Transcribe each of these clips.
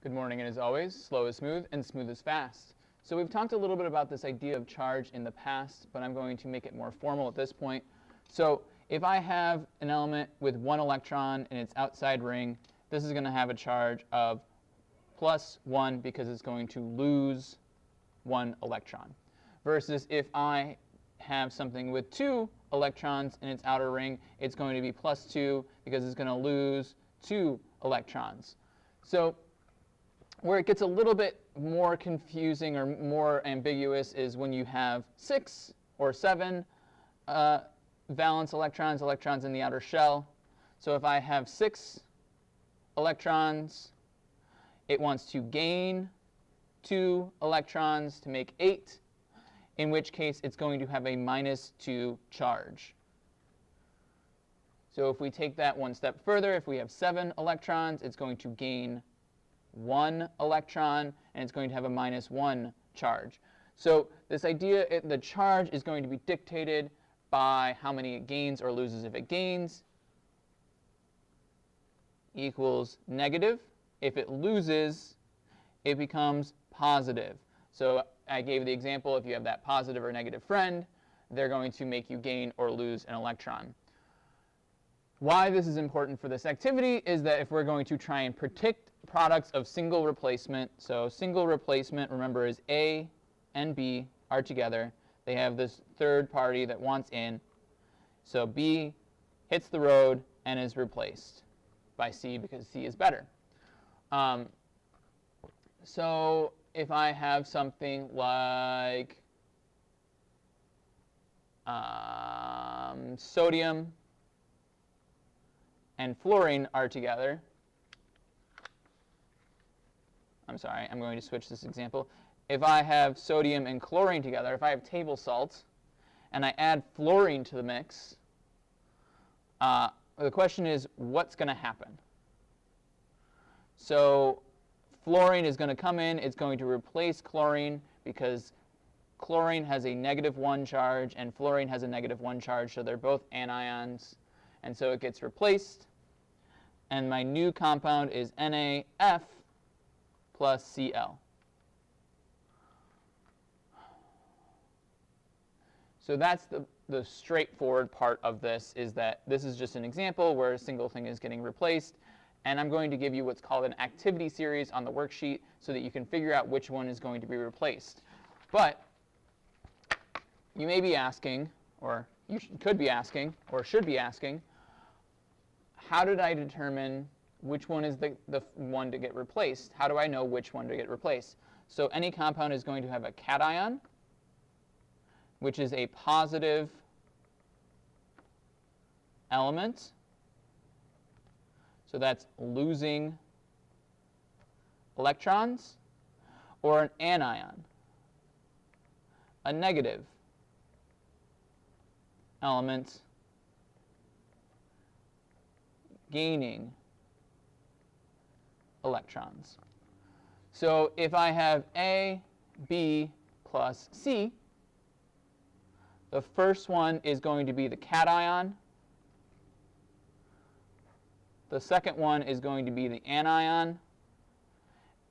Good morning, and as always, slow is smooth and smooth is fast. So we've talked a little bit about this idea of charge in the past, but I'm going to make it more formal at this point. So if I have an element with one electron in its outside ring, this is going to have a charge of +1 because it's going to lose one electron. Versus if I have something with two electrons in its outer ring, it's going to be +2 because it's going to lose two electrons. So where it gets a little bit more confusing or more ambiguous is when you have 6 or 7 valence electrons in the outer shell. So if I have 6 electrons, it wants to gain 2 electrons to make 8, in which case it's going to have a -2 charge. So if we take that one step further, if we have 7 electrons, it's going to gain 1 electron, and it's going to have a -1 charge. So this idea, the charge is going to be dictated by how many it gains or loses. If it gains, equals negative. If it loses, it becomes positive. So I gave the example, if you have that positive or negative friend, they're going to make you gain or lose an electron. Why this is important for this activity is that if we're going to try and predict products of single replacement, so single replacement, remember, is A and B are together. They have this third party that wants in. So B hits the road and is replaced by C because C is better. So if I have something like sodium and fluorine are together. I'm sorry, I'm going to switch this example. If I have sodium and chlorine together, if I have table salt, and I add fluorine to the mix, the question is, what's going to happen? So fluorine is going to come in. It's going to replace chlorine because chlorine has a -1 charge and fluorine has a -1 charge, so they're both anions. And so it gets replaced. And my new compound is NaF plus Cl. So that's the straightforward part of this, is that this is just an example where a single thing is getting replaced. And I'm going to give you what's called an activity series on the worksheet so that you can figure out which one is going to be replaced. But you may be asking, or you could be asking, or should be asking, how did I determine which one is the one to get replaced? How do I know which one to get replaced? So any compound is going to have a cation, which is a positive element. So that's losing electrons, or an anion, a negative element, gaining electrons. So if I have A, B plus C, the first one is going to be the cation. The second one is going to be the anion.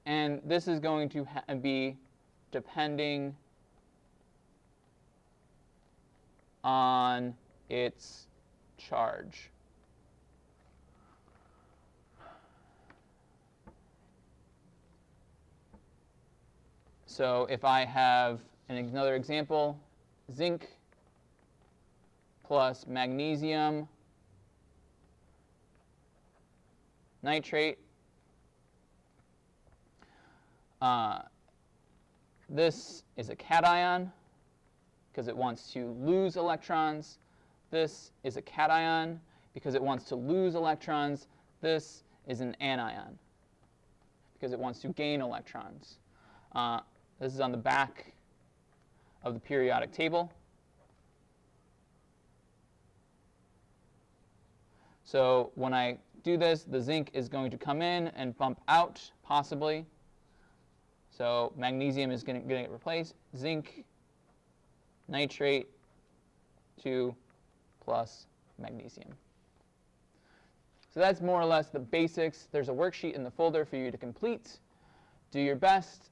And this is going to be depending on its charge. So if I have another example, zinc plus magnesium nitrate, this is a cation because it wants to lose electrons. This is a cation because it wants to lose electrons. This is an anion because it wants to gain electrons. This is on the back of the periodic table. So when I do this, the zinc is going to come in and bump out, possibly. So magnesium is going to get replaced. Zinc, nitrate, 2 plus magnesium. So that's more or less the basics. There's a worksheet in the folder for you to complete. do your best.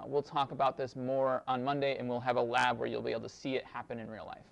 We'll talk about this more on Monday, and we'll have a lab where you'll be able to see it happen in real life.